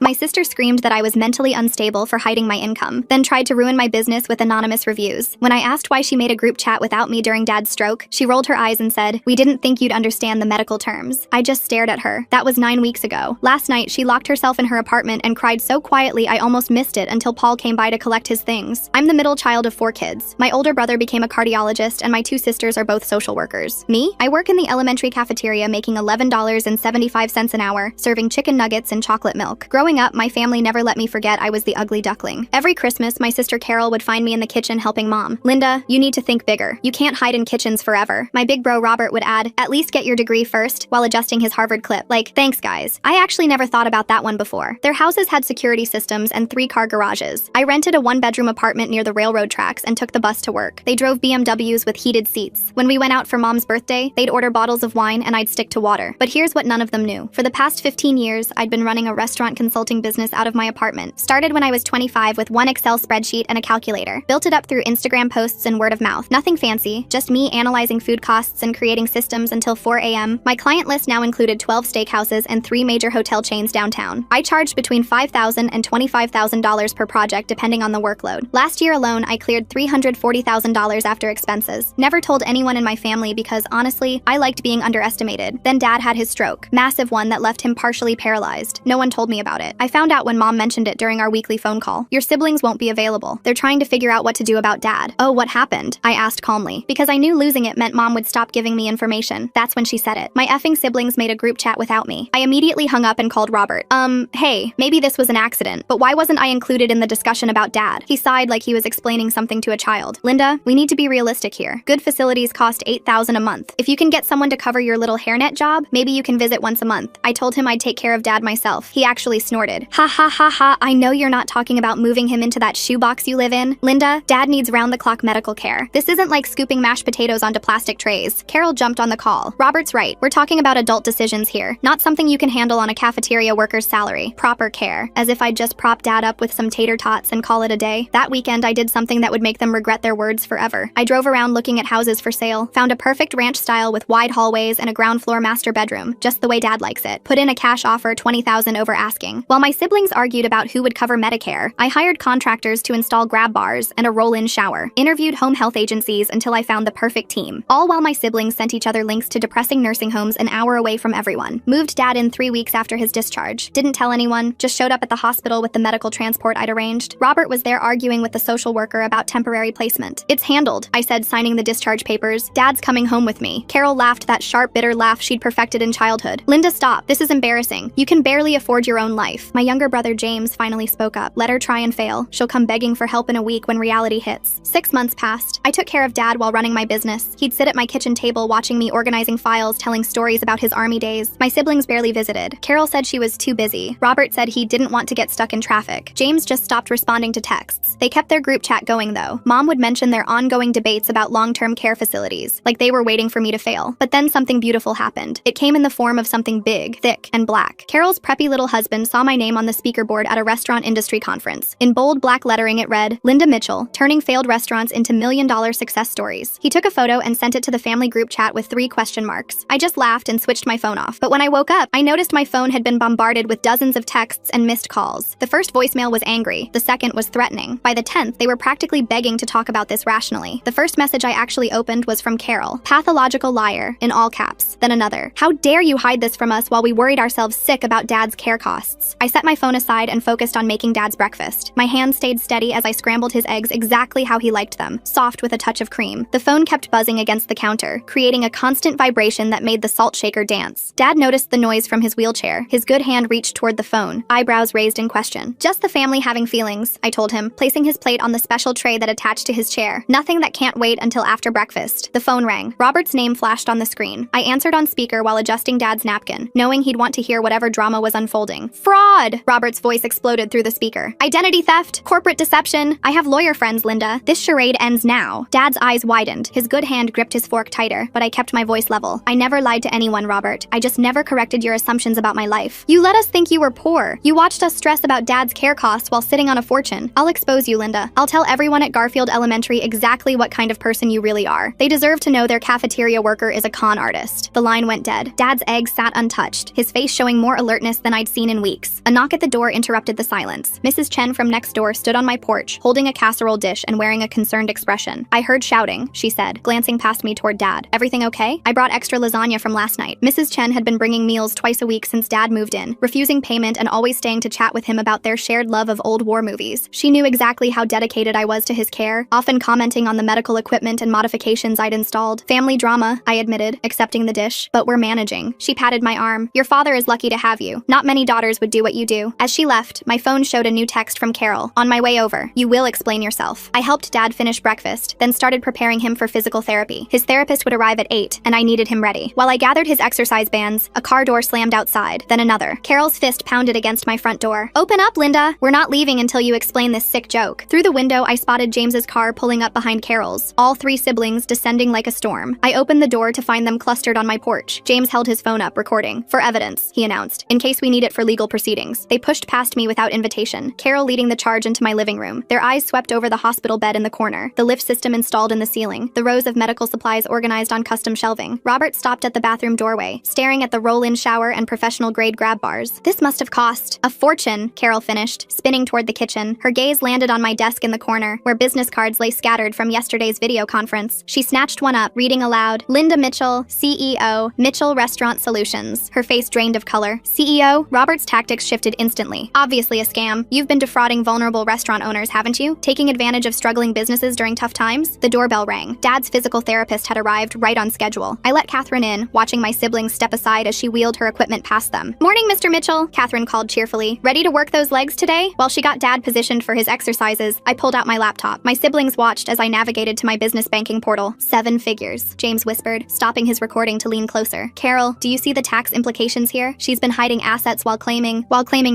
My sister screamed that I was mentally unstable for hiding my income, then tried to ruin my business with anonymous reviews. When I asked why she made a group chat without me during Dad's stroke, she rolled her eyes and said, "We didn't think you'd understand the medical terms." I just stared at her. That was 9 weeks ago. Last night, she locked herself in her apartment and cried so quietly I almost missed it until Paul came by to collect his things. I'm the middle child of 4 kids. My older brother became a cardiologist and my 2 sisters are both social workers. Me? I work in the elementary cafeteria making $11.75 an hour, serving chicken nuggets and chocolate milk. Growing up, my family never let me forget I was the ugly duckling. Every Christmas, my sister Carol would find me in the kitchen helping Mom. "Linda, you need to think bigger. You can't hide in kitchens forever." My big bro Robert would add, "At least get your degree first," while adjusting his Harvard clip. Like, thanks guys. I actually never thought about that one before. Their houses had security systems and 3-car garages. I rented a 1-bedroom apartment near the railroad tracks and took the bus to work. They drove BMWs with heated seats. When we went out for Mom's birthday, they'd order bottles of wine and I'd stick to water. But here's what none of them knew. For the past 15 years, I'd been running a restaurant consulting business out of my apartment. Started when I was 25 with one Excel spreadsheet and a calculator. Built it up through Instagram posts and word of mouth. Nothing fancy, just me analyzing food costs and creating systems until 4 a.m. My client list now included 12 steakhouses and 3 major hotel chains downtown. I charged between $5,000 and $25,000 per project depending on the workload. Last year alone, I cleared $340,000 after expenses. Never told anyone in my family because honestly, I liked being underestimated. Then Dad had his stroke. Massive one that left him partially paralyzed. No one told me about it. I found out when Mom mentioned it during our weekly phone call. "Your siblings won't be available. They're trying to figure out what to do about Dad." "Oh, what happened?" I asked calmly, because I knew losing it meant Mom would stop giving me information. That's when she said it. "My effing siblings made a group chat without me." I immediately hung up and called Robert. Hey, maybe this was an accident, but why wasn't I included in the discussion about Dad?" He sighed like he was explaining something to a child. "Linda, we need to be realistic here. Good facilities cost $8,000 a month. If you can get someone to cover your little hairnet job, maybe you can visit once a month." I told him I'd take care of Dad myself. He actually snorted. "Ha ha ha ha, I know you're not talking about moving him into that shoebox you live in. Linda, Dad needs round-the-clock medical care. This isn't like scooping mashed potatoes onto plastic trays." Carol jumped on the call. "Robert's right. We're talking about adult decisions here, not something you can handle on a cafeteria worker's salary. Proper care." As if I'd just prop Dad up with some tater tots and call it a day. That weekend, I did something that would make them regret their words forever. I drove around looking at houses for sale, found a perfect ranch style with wide hallways and a ground floor master bedroom, just the way Dad likes it. Put in a cash offer, $20,000 over asking. While my siblings argued about who would cover Medicare, I hired contractors to install grab bars and a roll-in shower. Interviewed home health agencies until I found the perfect team. All while my siblings sent each other links to depressing nursing homes an hour away from everyone. Moved Dad in 3 weeks after his discharge. Didn't tell anyone, just showed up at the hospital with the medical transport I'd arranged. Robert was there arguing with the social worker about temporary placement. "It's handled," I said, signing the discharge papers. "Dad's coming home with me." Carol laughed that sharp, bitter laugh she'd perfected in childhood. "Linda, stop. This is embarrassing. You can barely afford your own life." My younger brother James finally spoke up. "Let her try and fail. She'll come begging for help in a week when reality hits." 6 months passed. I took care of Dad while running my business. He'd sit at my kitchen table watching me organizing files, telling stories about his army days. My siblings barely visited. Carol said she was too busy. Robert said he didn't want to get stuck in traffic. James just stopped responding to texts. They kept their group chat going though. Mom would mention their ongoing debates about long-term care facilities, like they were waiting for me to fail. But then something beautiful happened. It came in the form of something big, thick, and black. Carol's preppy little husband saw my name on the speaker board at a restaurant industry conference. In bold black lettering it read, "Linda Mitchell, turning failed restaurants into million-dollar success stories." He took a photo and sent it to the family group chat with 3 question marks. I just laughed and switched my phone off. But when I woke up, I noticed my phone had been bombarded with dozens of texts and missed calls. The first voicemail was angry. The second was threatening. By the 10th, they were practically begging to talk about this rationally. The first message I actually opened was from Carol. "Pathological liar," in all caps. Then another. "How dare you hide this from us while we worried ourselves sick about Dad's care costs." I set my phone aside and focused on making Dad's breakfast. My hand stayed steady as I scrambled his eggs exactly how he liked them, soft with a touch of cream. The phone kept buzzing against the counter, creating a constant vibration that made the salt shaker dance. Dad noticed the noise from his wheelchair. His good hand reached toward the phone, eyebrows raised in question. "Just the family having feelings," I told him, placing his plate on the special tray that attached to his chair. "Nothing that can't wait until after breakfast." The phone rang. Robert's name flashed on the screen. I answered on speaker while adjusting Dad's napkin, knowing he'd want to hear whatever drama was unfolding. "Fraud!" Robert's voice exploded through the speaker. "Identity theft! Corporate deception! I have lawyer friends, Linda. This charade ends now." Dad's eyes widened. His good hand gripped his fork tighter, but I kept my voice level. "I never lied to anyone, Robert. I just never corrected your assumptions about my life. You let us think you were poor. You watched us stress about Dad's care costs while sitting on a fortune. I'll expose you, Linda. I'll tell everyone at Garfield Elementary exactly what kind of person you really are. They deserve to know their cafeteria worker is a con artist." The line went dead. Dad's egg sat untouched, his face showing more alertness than I'd seen in weeks. seconds. A knock at the door interrupted the silence. Mrs. Chen from next door stood on my porch, holding a casserole dish and wearing a concerned expression. "I heard shouting," she said, glancing past me toward Dad. "Everything okay? I brought extra lasagna from last night." Mrs. Chen had been bringing meals twice a week since Dad moved in, refusing payment and always staying to chat with him about their shared love of old war movies. She knew exactly how dedicated I was to his care, often commenting on the medical equipment and modifications I'd installed. "Family drama," I admitted, accepting the dish, "but we're managing." She patted my arm. "Your father is lucky to have you. Not many daughters would do what you do." As she left, my phone showed a new text from Carol. "On my way over. You will explain yourself." I helped Dad finish breakfast, then started preparing him for physical therapy. His therapist would arrive at 8, and I needed him ready. While I gathered his exercise bands, a car door slammed outside, then another. Carol's fist pounded against my front door. "Open up, Linda! We're not leaving until you explain this sick joke." Through the window, I spotted James's car pulling up behind Carol's, all three siblings descending like a storm. I opened the door to find them clustered on my porch. James held his phone up, recording. "For evidence," he announced, "in case we need it for legal proceedings." They pushed past me without invitation, Carol leading the charge into my living room. Their eyes swept over the hospital bed in the corner, the lift system installed in the ceiling, the rows of medical supplies organized on custom shelving. Robert stopped at the bathroom doorway, staring at the roll-in shower and professional-grade grab bars. "This must have cost a fortune," Carol finished, spinning toward the kitchen. Her gaze landed on my desk in the corner, where business cards lay scattered from yesterday's video conference. She snatched one up, reading aloud, "Linda Mitchell, CEO, Mitchell Restaurant Solutions." Her face drained of color. "CEO?" Robert's tactics shifted instantly. "Obviously a scam. You've been defrauding vulnerable restaurant owners, haven't you? Taking advantage of struggling businesses during tough times?" The doorbell rang. Dad's physical therapist had arrived right on schedule. I let Catherine in, watching my siblings step aside as she wheeled her equipment past them. "Morning, Mr. Mitchell," Catherine called cheerfully. "Ready to work those legs today?" While she got Dad positioned for his exercises, I pulled out my laptop. My siblings watched as I navigated to my business banking portal. "7 figures," James whispered, stopping his recording to lean closer. "Carol, do you see the tax implications here? She's been hiding assets while claiming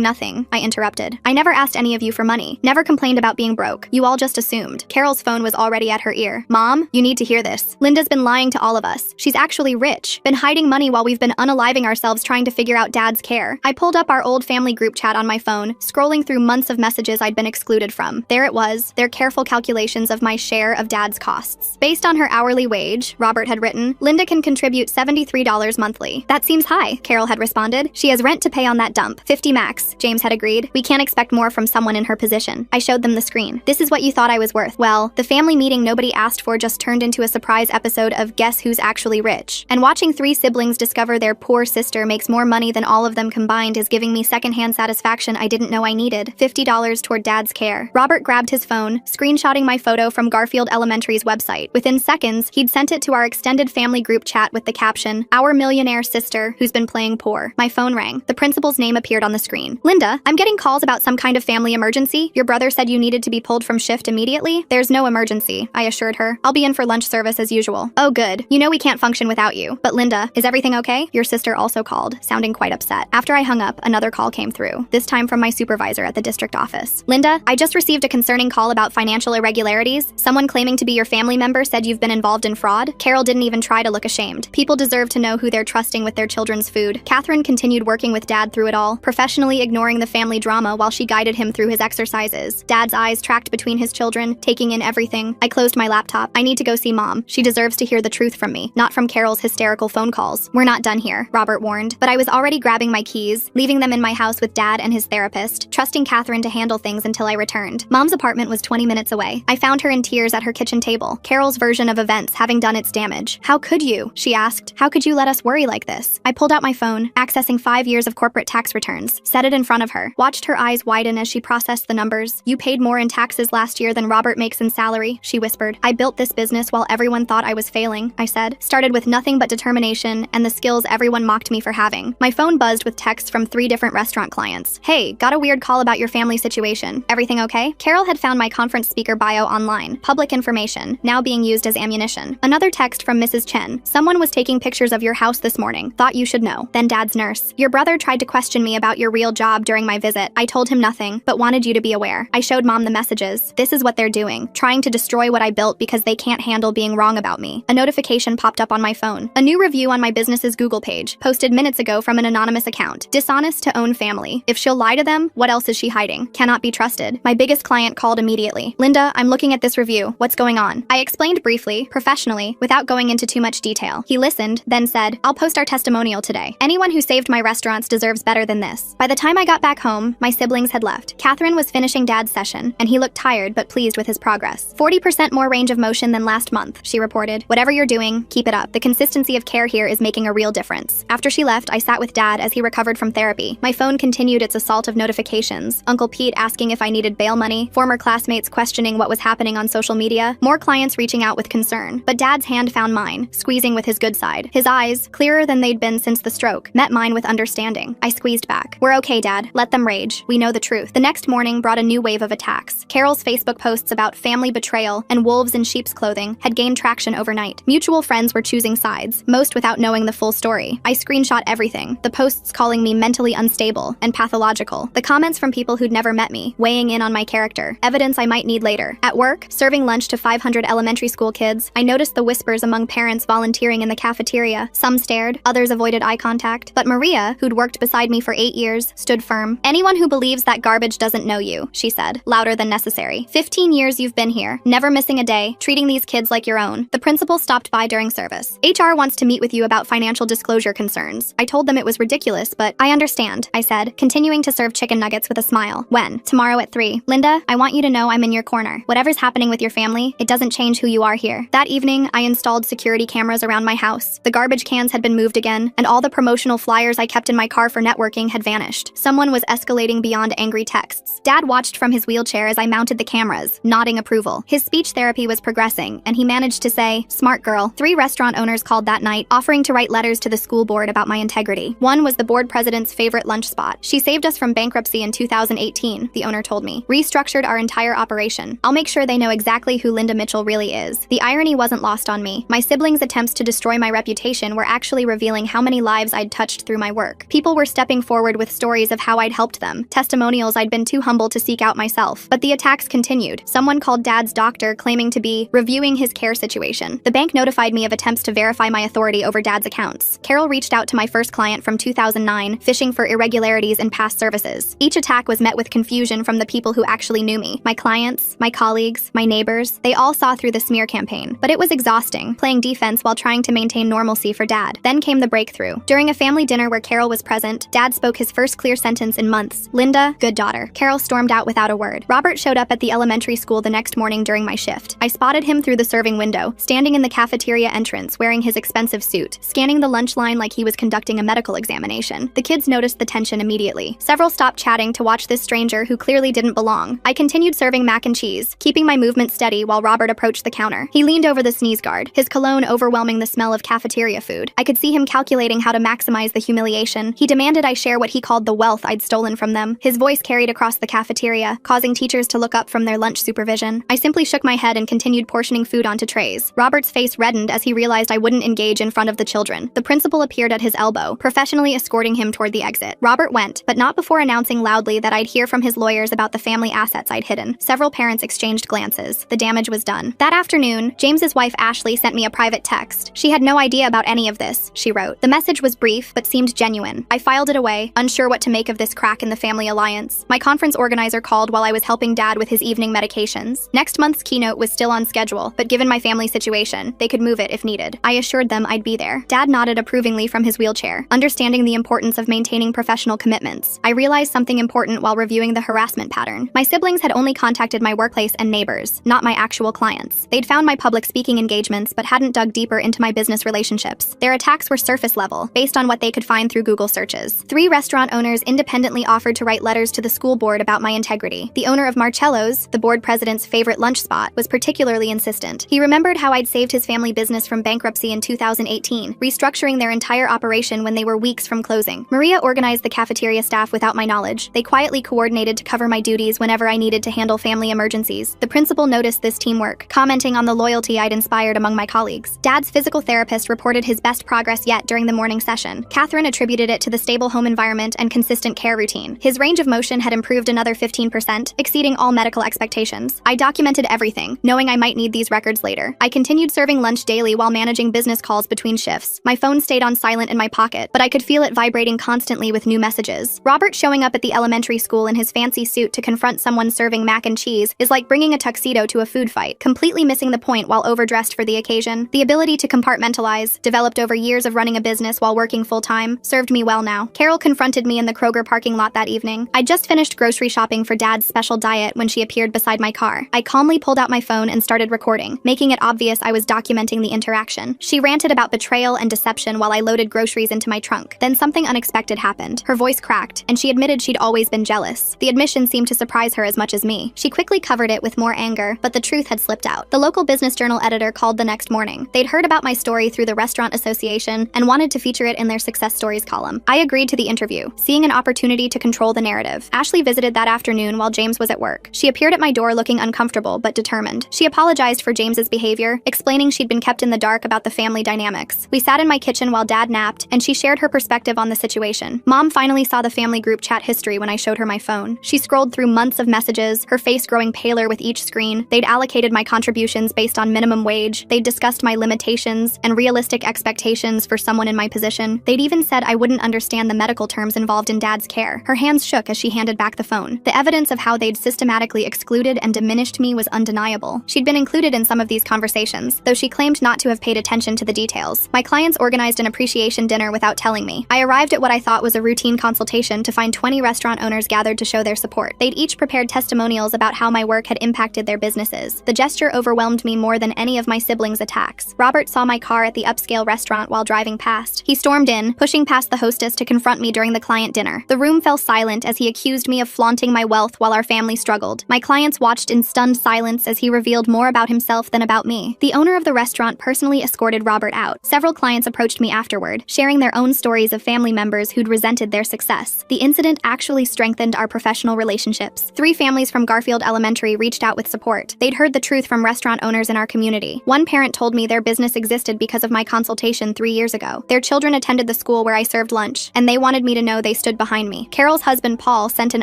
nothing," I interrupted. "I never asked any of you for money. Never complained about being broke. You all just assumed." Carol's phone was already at her ear. "Mom, you need to hear this. Linda's been lying to all of us. She's actually rich. Been hiding money while we've been unaliving ourselves trying to figure out Dad's care." I pulled up our old family group chat on my phone, scrolling through months of messages I'd been excluded from. There it was, their careful calculations of my share of Dad's costs. Based on her hourly wage, Robert had written, "Linda can contribute $73 monthly." "That seems high," Carol had responded. "She has rent to pay on that dump. 50 max," James had agreed. "We can't expect more from someone in her position." I showed them the screen. "This is what you thought I was worth." Well, the family meeting nobody asked for just turned into a surprise episode of Guess Who's Actually Rich. And watching 3 siblings discover their poor sister makes more money than all of them combined is giving me secondhand satisfaction I didn't know I needed. $50 toward Dad's care. Robert grabbed his phone, screenshotting my photo from Garfield Elementary's website. Within seconds, he'd sent it to our extended family group chat with the caption, "Our millionaire sister who's been playing poor." My phone rang. The principal's name appeared on the screen. "Linda, I'm getting calls about some kind of family emergency. Your brother said you needed to be pulled from shift immediately." "There's no emergency," I assured her. "I'll be in for lunch service as usual." "Oh good. You know we can't function without you." "But Linda, is everything okay?" Your sister also called, sounding quite upset. After I hung up, another call came through, this time from my supervisor at the district office. "Linda, I just received a concerning call about financial irregularities. Someone claiming to be your family member said you've been involved in fraud." Carol didn't even try to look ashamed. People deserve to know who they're trusting with their children's food. Catherine continued working with Dad through it all, professionally ignoring the family drama while she guided him through his exercises. Dad's eyes tracked between his children, taking in everything. I closed my laptop. "I need to go see Mom. She deserves to hear the truth from me, not from Carol's hysterical phone calls." "We're not done here," Robert warned, but I was already grabbing my keys, leaving them in my house with Dad and his therapist, trusting Catherine to handle things until I returned. Mom's apartment was 20 minutes away. I found her in tears at her kitchen table, Carol's version of events having done its damage. "How could you?" she asked. "How could you let us worry like this?" I pulled out my phone, accessing 5 years of corporate tax returns, set it in front of her, watched her eyes widen as she processed the numbers. "You paid more in taxes last year than Robert makes in salary," she whispered. "I built this business while everyone thought I was failing," I said. "Started with nothing but determination and the skills everyone mocked me for having." My phone buzzed with texts from 3 different restaurant clients. "Hey, got a weird call about your family situation. Everything okay?" Carol had found my conference speaker bio online. Public information, now being used as ammunition. Another text from Mrs. Chen. "Someone was taking pictures of your house this morning. Thought you should know." Then Dad's nurse. "Your brother tried to question me about your real job during my visit. I told him nothing, but wanted you to be aware." I showed Mom the messages. "This is what they're doing. Trying to destroy what I built because they can't handle being wrong about me." A notification popped up on my phone. A new review on my business's Google page, posted minutes ago from an anonymous account. "Dishonest to own family. If she'll lie to them, what else is she hiding? Cannot be trusted." My biggest client called immediately. "Linda, I'm looking at this review. What's going on?" I explained briefly, professionally, without going into too much detail. He listened, then said, "I'll post our testimonial today. Anyone who saved my restaurants deserves better than this." house. By the time I got back home, my siblings had left. Catherine was finishing Dad's session, and he looked tired but pleased with his progress. 40% more range of motion than last month, she reported. Whatever you're doing, keep it up. The consistency of care here is making a real difference. After she left, I sat with Dad as he recovered from therapy. My phone continued its assault of notifications. Uncle Pete asking if I needed bail money, former classmates questioning what was happening on social media, more clients reaching out with concern. But Dad's hand found mine, squeezing with his good side. His eyes, clearer than they'd been since the stroke, met mine with understanding. I squeezed back. We're okay, Dad. Let them rage. We know the truth. The next morning brought a new wave of attacks. Carol's Facebook posts about family betrayal and wolves in sheep's clothing had gained traction overnight. Mutual friends were choosing sides, most without knowing the full story. I screenshot everything. The posts calling me mentally unstable and pathological. The comments from people who'd never met me, weighing in on my character. Evidence I might need later. At work, serving lunch to 500 elementary school kids, I noticed the whispers among parents volunteering in the cafeteria. Some stared, others avoided eye contact. But Maria, who'd worked beside me for 8 years, stood firm. Anyone who believes that garbage doesn't know you, she said, louder than necessary. 15 years you've been here, never missing a day, treating these kids like your own. The principal stopped by during service. HR wants to meet with you about financial disclosure concerns. I told them it was ridiculous, but I understand, I said, continuing to serve chicken nuggets with a smile. When? Tomorrow at 3. Linda, I want you to know I'm in your corner. Whatever's happening with your family, it doesn't change who you are here. That evening, I installed security cameras around my house. The garbage cans had been moved again, and all the promotional flyers I kept in my car for networking had vanished. Someone was escalating beyond angry texts. Dad watched from his wheelchair as I mounted the cameras, nodding approval. His speech therapy was progressing, and he managed to say, "Smart girl." 3 restaurant owners called that night, offering to write letters to the school board about my integrity. One was the board president's favorite lunch spot. She saved us from bankruptcy in 2018, the owner told me. Restructured our entire operation. I'll make sure they know exactly who Linda Mitchell really is. The irony wasn't lost on me. My siblings' attempts to destroy my reputation were actually revealing how many lives I'd touched through my work. People were stepping forward with stories of how I'd helped them, testimonials I'd been too humble to seek out myself. But the attacks continued. Someone called Dad's doctor claiming to be reviewing his care situation. The bank notified me of attempts to verify my authority over Dad's accounts. Carol reached out to my first client from 2009, fishing for irregularities in past services. Each attack was met with confusion from the people who actually knew me. My clients, my colleagues, my neighbors, they all saw through the smear campaign. But it was exhausting, playing defense while trying to maintain normalcy for Dad. Then came the breakthrough. During a family dinner where Carol was present, Dad spoke his first clear sentence in months. "Linda, good daughter." Carol stormed out without a word. Robert showed up at the elementary school the next morning during my shift. I spotted him through the serving window, standing in the cafeteria entrance wearing his expensive suit, scanning the lunch line like he was conducting a medical examination. The kids noticed the tension immediately. Several stopped chatting to watch this stranger who clearly didn't belong. I continued serving mac and cheese, keeping my movement steady while Robert approached the counter. He leaned over the sneeze guard, his cologne overwhelming the smell of cafeteria food. I could see him calculating how to maximize the humiliation. He demanded I share what he called the wealth I'd stolen from them. His voice carried across the cafeteria, causing teachers to look up from their lunch supervision. I simply shook my head and continued portioning food onto trays. Robert's face reddened as he realized I wouldn't engage in front of the children. The principal appeared at his elbow, professionally escorting him toward the exit. Robert went, but not before announcing loudly that I'd hear from his lawyers about the family assets I'd hidden. Several parents exchanged glances. The damage was done. That afternoon, James's wife Ashley sent me a private text. She had no idea about any of this, she wrote. The message was brief, but seemed genuine. I filed it away, unsure what to make of this crack in the family alliance. My conference organizer called while I was helping Dad with his evening medications. Next month's keynote was still on schedule, but given my family situation, they could move it if needed. I assured them I'd be there. Dad nodded approvingly from his wheelchair, understanding the importance of maintaining professional commitments. I realized something important while reviewing the harassment pattern. My siblings had only contacted my workplace and neighbors, not my actual clients. They'd found my public speaking engagements, but hadn't dug deeper into my business relationships. Their attacks were surface level, based on what they could find through Google searches. 3 restaurant owners independently offered to write letters to the school board about my integrity. The owner of Marcello's, the board president's favorite lunch spot, was particularly insistent. He remembered how I'd saved his family business from bankruptcy in 2018, restructuring their entire operation when they were weeks from closing. Maria organized the cafeteria staff without my knowledge. They quietly coordinated to cover my duties whenever I needed to handle family emergencies. The principal noticed this teamwork, commenting on the loyalty I'd inspired among my colleagues. Dad's physical therapist reported his best progress yet during the morning session. Catherine attributed it to the stable home environment and consistent care routine. His range of motion had improved another 15%, exceeding all medical expectations. I documented everything, knowing I might need these records later. I continued serving lunch daily while managing business calls between shifts. My phone stayed on silent in my pocket, but I could feel it vibrating constantly with new messages. Robert showing up at the elementary school in his fancy suit to confront someone serving mac and cheese is like bringing a tuxedo to a food fight, completely missing the point while overdressed for the occasion. The ability to compartmentalize, developed over years of running a business while working full-time, served me well now. Carol confronted accosted me in the Kroger parking lot that evening. I'd just finished grocery shopping for Dad's special diet when she appeared beside my car. I calmly pulled out my phone and started recording, making it obvious I was documenting the interaction. She ranted about betrayal and deception while I loaded groceries into my trunk. Then something unexpected happened. Her voice cracked, and she admitted she'd always been jealous. The admission seemed to surprise her as much as me. She quickly covered it with more anger, but the truth had slipped out. The local Business Journal editor called the next morning. They'd heard about my story through the Restaurant Association and wanted to feature it in their Success Stories column. I agreed to the interview, seeing an opportunity to control the narrative. Ashley visited that afternoon while James was at work. She appeared at my door looking uncomfortable but determined. She apologized for James's behavior, explaining she'd been kept in the dark about the family dynamics. We sat in my kitchen while Dad napped, and she shared her perspective on the situation. Mom finally saw the family group chat history when I showed her my phone. She scrolled through months of messages, her face growing paler with each screen. They'd allocated my contributions based on minimum wage. They'd discussed my limitations and realistic expectations for someone in my position. They'd even said I wouldn't understand the medical terms involved in Dad's care. Her hands shook as she handed back the phone. The evidence of how they'd systematically excluded and diminished me was undeniable. She'd been included in some of these conversations, though she claimed not to have paid attention to the details. My clients organized an appreciation dinner without telling me. I arrived at what I thought was a routine consultation to find 20 restaurant owners gathered to show their support. They'd each prepared testimonials about how my work had impacted their businesses. The gesture overwhelmed me more than any of my siblings' attacks. Robert saw my car at the upscale restaurant while driving past. He stormed in, pushing past the hostess to confront me during the client dinner. The room fell silent as he accused me of flaunting my wealth while our family struggled. My clients watched in stunned silence as he revealed more about himself than about me. The owner of the restaurant personally escorted Robert out. Several clients approached me afterward, sharing their own stories of family members who'd resented their success. The incident actually strengthened our professional relationships. 3 families from Garfield Elementary reached out with support. They'd heard the truth from restaurant owners in our community. One parent told me their business existed because of my consultation 3 years ago. Their children attended the school where I served lunch, and they wanted me to know they stood behind me. Carol's husband, Paul, sent an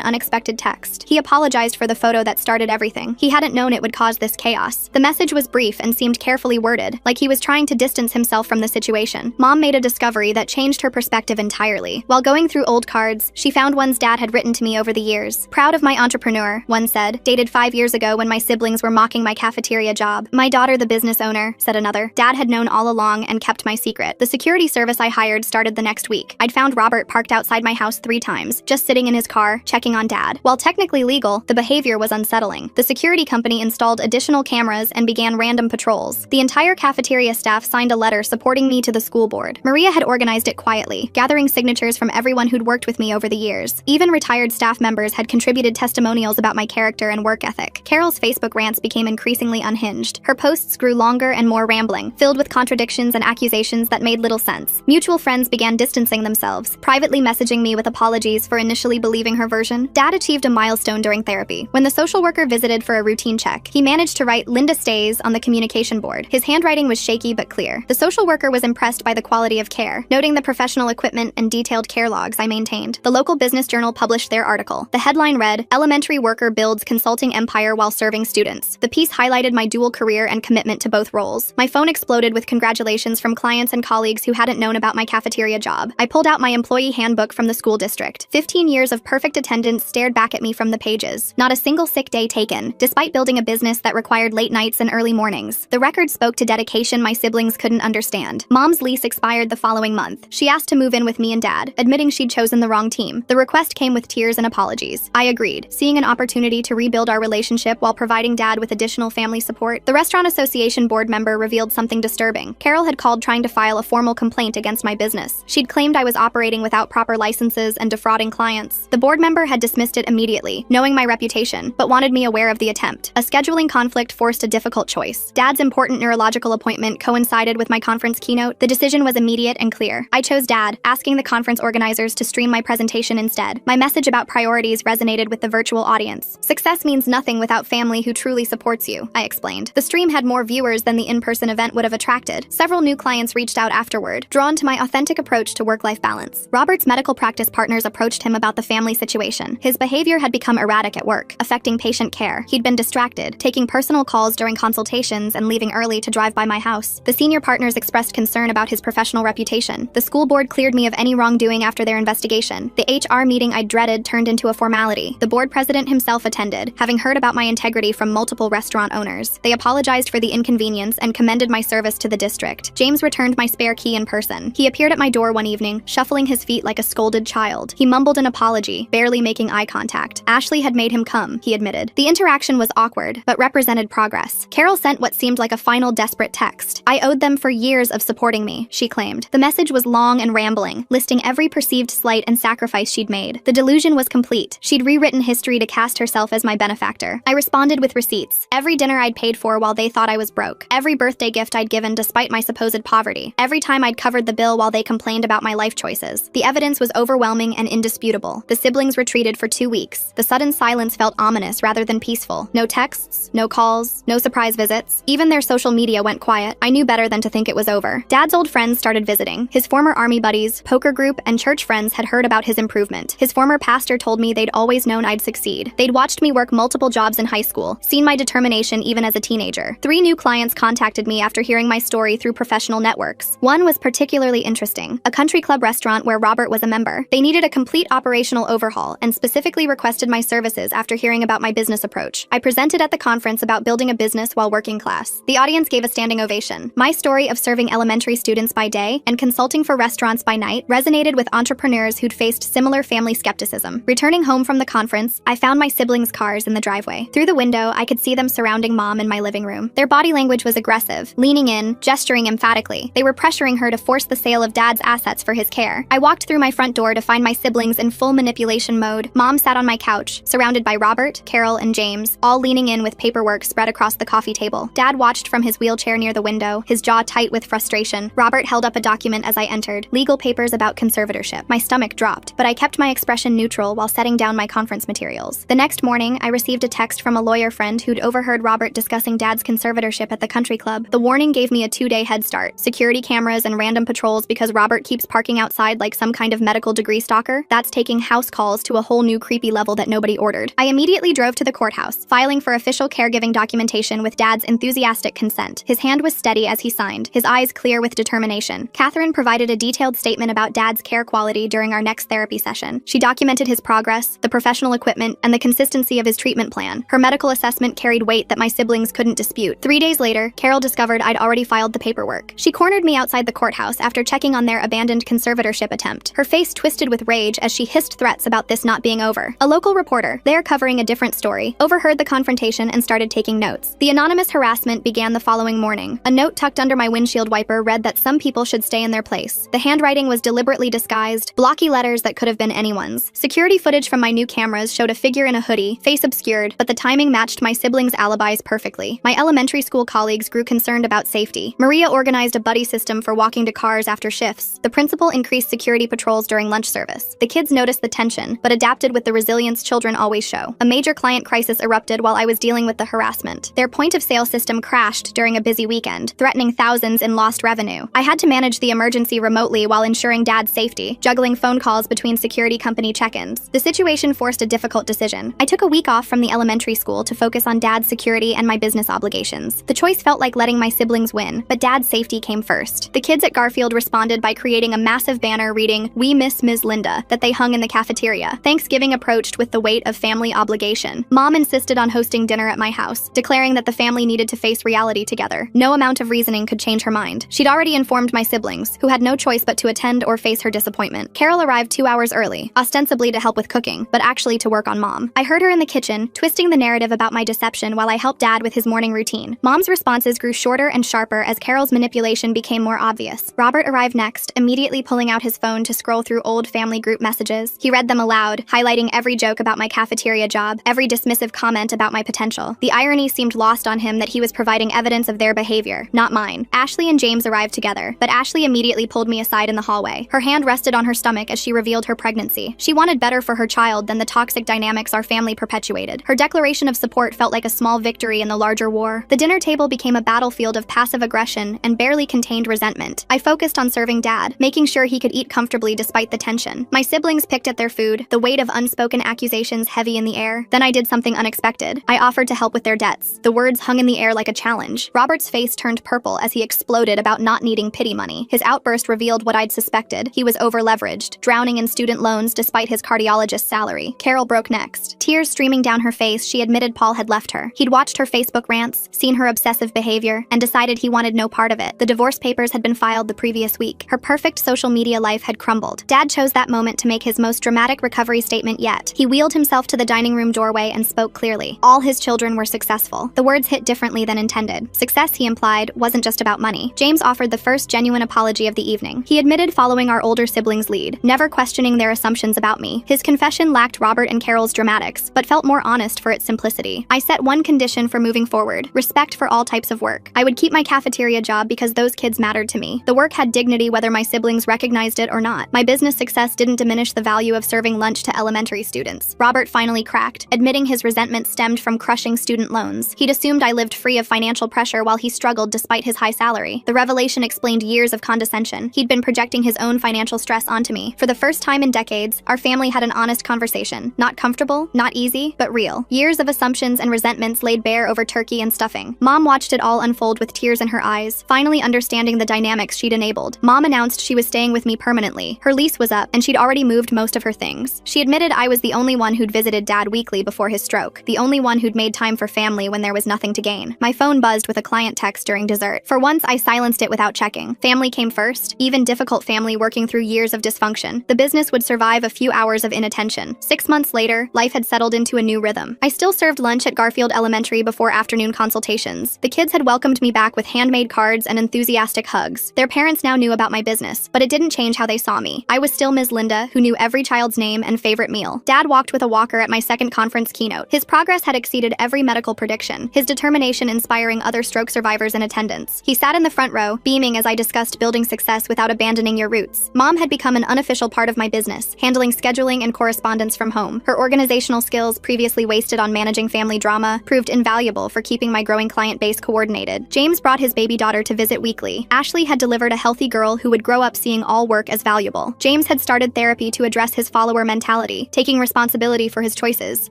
unexpected text. He apologized for the photo that started everything. He hadn't known it would cause this chaos. The message was brief and seemed carefully worded, like he was trying to distance himself from the situation. Mom made a discovery that changed her perspective entirely. While going through old cards, she found ones Dad had written to me over the years. "Proud of my entrepreneur," one said, dated 5 years ago when my siblings were mocking my cafeteria job. "My daughter the business owner," said another. Dad had known all along and kept my secret. The security service I hired started the next week. I'd found Robert parked outside my house 3 times, just sitting in his car, checking on Dad. While technically legal, the behavior was unsettling. The security company installed additional cameras and began random patrols. The entire cafeteria staff signed a letter supporting me to the school board. Maria had organized it quietly, gathering signatures from everyone who'd worked with me over the years. Even retired staff members had contributed testimonials about my character and work ethic. Carol's Facebook rants became increasingly unhinged. Her posts grew longer and more rambling, filled with contradictions and accusations that made little sense. Mutual friends began distancing themselves, privately messaging me with apologies for initially believing her version. Dad achieved a milestone during therapy. When the social worker visited for a routine check, he managed to write "Linda stays" on the communication board. His handwriting was shaky but clear. The social worker was impressed by the quality of care, noting the professional equipment and detailed care logs I maintained. The local Business Journal published their article. The headline read, "Elementary Worker Builds Consulting Empire While Serving Students." The piece highlighted my dual career and commitment to both roles. My phone exploded with congratulations from clients and colleagues who hadn't known about my cafeteria job. I pulled out my employee handbook from the school district. 15 years of perfect attendance stared back at me from the pages. Not a single sick day taken, despite building a business that required late nights and early mornings. The record spoke to dedication my siblings couldn't understand. Mom's lease expired the following month. She asked to move in with me and Dad, admitting she'd chosen the wrong team. The request came with tears and apologies. I agreed, seeing an opportunity to rebuild our relationship while providing Dad with additional family support. The Restaurant Association board member revealed something disturbing. Carol had called trying to file a formal complaint against my business. She'd claimed I was operating without proper licenses and defrauding clients. The board member had dismissed it immediately, knowing my reputation, but wanted me aware of the attempt. A scheduling conflict forced a difficult choice. Dad's important neurological appointment coincided with my conference keynote. The decision was immediate and clear. I chose Dad, asking the conference organizers to stream my presentation instead. My message about priorities resonated with the virtual audience. "Success means nothing without family who truly supports you," I explained. The stream had more viewers than the in-person event would have attracted. Several new clients reached out afterward, drawn to my authentic approach to work-life balance. Robert's medical practice partners approached him about the family situation. His behavior had become erratic at work, affecting patient care. He'd been distracted, taking personal calls during consultations and leaving early to drive by my house. The senior partners expressed concern about his professional reputation. The school board cleared me of any wrongdoing after their investigation. The HR meeting I dreaded turned into a formality. The board president himself attended, having heard about my integrity from multiple restaurant owners. They apologized for the inconvenience and commended my service to the district. James returned my spare key in person. He appeared at my door one evening, shuffling his feet like a scolding scolded child. He mumbled an apology, barely making eye contact. Ashley had made him come, he admitted. The interaction was awkward, but represented progress. Carol sent what seemed like a final desperate text. I owed them for years of supporting me, she claimed. The message was long and rambling, listing every perceived slight and sacrifice she'd made. The delusion was complete. She'd rewritten history to cast herself as my benefactor. I responded with receipts. Every dinner I'd paid for while they thought I was broke. Every birthday gift I'd given despite my supposed poverty. Every time I'd covered the bill while they complained about my life choices. The evidence was overwhelming and indisputable. The siblings retreated for 2 weeks. The sudden silence felt ominous rather than peaceful. No texts, no calls, no surprise visits. Even their social media went quiet. I knew better than to think it was over. Dad's old friends started visiting. His former army buddies, poker group, and church friends had heard about his improvement. His former pastor told me they'd always known I'd succeed. They'd watched me work multiple jobs in high school, seen my determination even as a teenager. 3 new clients contacted me after hearing my story through professional networks. One was particularly interesting, a country club restaurant where Robert was a member. They needed a complete operational overhaul and specifically requested my services after hearing about my business approach. I presented at the conference about building a business while working class. The audience gave a standing ovation. My story of serving elementary students by day and consulting for restaurants by night resonated with entrepreneurs who'd faced similar family skepticism. Returning home from the conference, I found my siblings' cars in the driveway. Through the window, I could see them surrounding Mom in my living room. Their body language was aggressive, leaning in, gesturing emphatically. They were pressuring her to force the sale of Dad's assets for his care. I walked through my front door to find my siblings in full manipulation mode. Mom sat on my couch, surrounded by Robert, Carol, and James, all leaning in with paperwork spread across the coffee table. Dad watched from his wheelchair near the window, his jaw tight with frustration. Robert held up a document as I entered, legal papers about conservatorship. My stomach dropped, but I kept my expression neutral while setting down my conference materials. The next morning, I received a text from a lawyer friend who'd overheard Robert discussing Dad's conservatorship at the country club. The warning gave me a 2-day head start. Security cameras and random patrols because Robert keeps parking outside like some kind of medical degree stalker. That's taking house calls to a whole new creepy level that nobody ordered. I immediately drove to the courthouse, filing for official caregiving documentation with Dad's enthusiastic consent. His hand was steady as he signed, his eyes clear with determination. Catherine provided a detailed statement about Dad's care quality during our next therapy session. She documented his progress, the professional equipment, and the consistency of his treatment plan. Her medical assessment carried weight that my siblings couldn't dispute. 3 days later, Carol discovered I'd already filed the paperwork. She cornered me outside the courthouse after checking on their abandoned conservatorship attempt. Her face twisted with rage as she hissed threats about this not being over. A local reporter, there covering a different story, overheard the confrontation and started taking notes. The anonymous harassment began the following morning. A note tucked under my windshield wiper read that some people should stay in their place. The handwriting was deliberately disguised, blocky letters that could have been anyone's. Security footage from my new cameras showed a figure in a hoodie, face obscured, but the timing matched my siblings' alibis perfectly. My elementary school colleagues grew concerned about safety. Maria organized a buddy system for walking to cars after shifts. The principal increased security patrols during lunch service. The kids noticed the tension, but adapted with the resilience children always show. A major client crisis erupted while I was dealing with the harassment. Their point-of-sale system crashed during a busy weekend, threatening thousands in lost revenue. I had to manage the emergency remotely while ensuring Dad's safety, juggling phone calls between security company check-ins. The situation forced a difficult decision. I took a week off from the elementary school to focus on Dad's security and my business obligations. The choice felt like letting my siblings win, but Dad's safety came first. The kids at Garfield responded by creating a massive banner reading, "We miss Ms. Linda," that they hung in the cafeteria. Thanksgiving approached with the weight of family obligation. Mom insisted on hosting dinner at my house, declaring that the family needed to face reality together. No amount of reasoning could change her mind. She'd already informed my siblings, who had no choice but to attend or face her disappointment. Carol arrived 2 hours early, ostensibly to help with cooking, but actually to work on Mom. I heard her in the kitchen, twisting the narrative about my deception while I helped Dad with his morning routine. Mom's responses grew shorter and sharper as Carol's manipulation became more obvious. Robert arrived next, immediately pulling out his phone to scroll through old family group messages. He read them aloud, highlighting every joke about my cafeteria job, every dismissive comment about my potential. The irony seemed lost on him that he was providing evidence of their behavior, not mine. Ashley and James arrived together, but Ashley immediately pulled me aside in the hallway. Her hand rested on her stomach as she revealed her pregnancy. She wanted better for her child than the toxic dynamics our family perpetuated. Her declaration of support felt like a small victory in the larger war. The dinner table became a battlefield of passive aggression and barely contained resentment. I focused on serving Dad, making sure he could eat comfortably despite the tension. My siblings picked at their food, the weight of unspoken accusations heavy in the air. Then I did something unexpected. I offered to help with their debts. The words hung in the air like a challenge. Robert's face turned purple as he exploded about not needing pity money. His outburst revealed what I'd suspected. He was over-leveraged, drowning in student loans despite his cardiologist's salary. Carol broke next. Tears streaming down her face, she admitted Paul had left her. He'd watched her Facebook rants, seen her obsessive behavior, and decided he wanted no part of it. The divorce papers had been filed the previous week. Her perfect social media life had crumbled. Dad chose that moment to make his most dramatic recovery statement yet. He wheeled himself to the dining room doorway and spoke clearly. All his children were successful. The words hit differently than intended. Success, he implied, wasn't just about money. James offered the first genuine apology of the evening. He admitted following our older siblings' lead, never questioning their assumptions about me. His confession lacked Robert and Carol's dramatics, but felt more honest for its simplicity. I set one condition for moving forward: respect for all types of work. I would keep my cafeteria job because those kids mattered to me. The work had dignity whether my siblings recognized it or not. My business success didn't diminish the value of serving lunch to elementary students. Robert finally cracked, admitting his resentment stemmed from crushing student loans. He'd assumed I lived free of financial pressure while he struggled despite his high salary. The revelation explained years of condescension. He'd been projecting his own financial stress onto me. For the first time in decades, our family had an honest conversation. Not comfortable, not easy, but real. Years of assumptions and resentments laid bare over turkey and stuffing. Mom watched it all unfold with tears in her eyes, finally understanding the dynamics she'd enabled. Mom announced she was staying with me permanently. Her lease was up, and she'd already moved most of her things. She admitted I was the only one who'd visited Dad weekly before his stroke, the only one who'd made time for family when there was nothing to gain. My phone buzzed with a client text during dessert. For once, I silenced it without checking. Family came first, even difficult family working through years of dysfunction. The business would survive a few hours of inattention. 6 months later, life had settled into a new rhythm. I still served lunch at Garfield Elementary before afternoon consultations. The kids had welcomed me back with handmade cards and enthusiastic hugs. Their parents now knew about my business, but it didn't change how they saw me. I was still Ms. Linda, who knew every child's name and favorite meal. Dad walked with a walker at my second conference keynote. His progress had exceeded every medical prediction, his determination inspiring other stroke survivors in attendance. He sat in the front row, beaming as I discussed building success without abandoning your roots. Mom had become an unofficial part of my business, handling scheduling and correspondence from home. Her organizational skills, previously wasted on managing family drama, proved invaluable for keeping my growing client base coordinated. James brought his baby daughter to visit weekly. Ashley had delivered a healthy girl who would grow up seeing all work as valuable. James had started therapy to address his follower mentality, taking responsibility for his choices.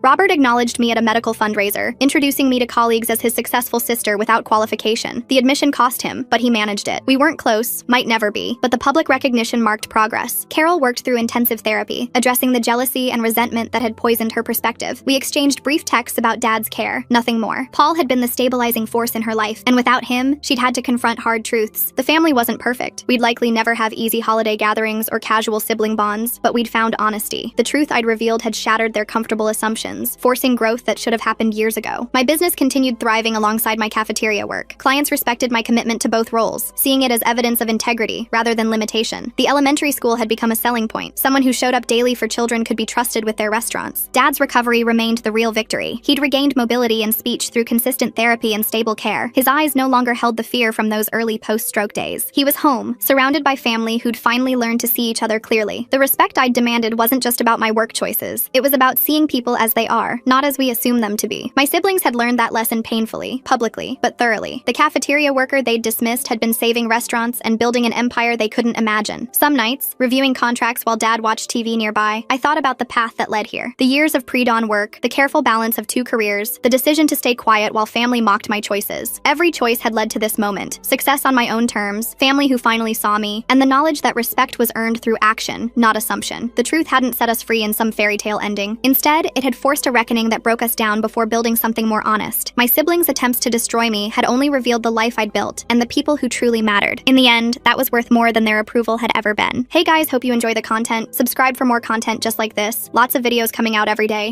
Robert acknowledged me at a medical fundraiser, introducing me to colleagues as his successful sister without qualification. The admission cost him, but he managed it. We weren't close, might never be, but the public recognition marked progress. Carol worked through intensive therapy, addressing the jealousy and resentment that had poisoned her perspective. We exchanged brief texts about Dad's care, nothing more. Paul had been the stabilizing force in her life, and without him, she'd had to confront hard truths. The family wasn't perfect. We'd likely never have easy holiday gatherings or casual sibling bonds, but we'd found honesty. The truth I'd revealed had shattered their comfortable assumptions, forcing growth that should have happened years ago. My business continued thriving alongside my cafeteria work. Clients respected my commitment to both roles, seeing it as evidence of integrity rather than limitation. The elementary school had become a selling point. Someone who showed up daily for children could be trusted with their restaurants. Dad's recovery remained the real victory. He'd regained mobility and speech through consistent therapy and stable care. His eyes no longer held the fear from those early post-stroke days. He was home, surrounded by family who'd finally learned to see each other clearly. The respect I'd demanded wasn't just about my work choices. It was about seeing people as they are, not as we assume them to be. My siblings had learned that lesson painfully, publicly, but thoroughly. The cafeteria worker they'd dismissed had been saving restaurants and building an empire they couldn't imagine. Some nights, reviewing contracts while Dad watched TV nearby, I thought about the path that led here. The years of pre-dawn work, the careful balance of 2 careers, the decision to stay quiet while family mocked my choices. Every choice had led to this moment: success on my own terms, family who finally saw me, and the knowledge that respect was earned through action, not assumption. The truth hadn't set us free in some fairy tale ending. Instead, it had forced a reckoning that broke us down before building something more honest. My siblings' attempts to destroy me had only revealed the life I'd built and the people who truly mattered. In the end, that was worth more than their approval had ever been. Hey guys, hope you enjoy the content. Subscribe for more content just like this. Lots of videos coming out every day.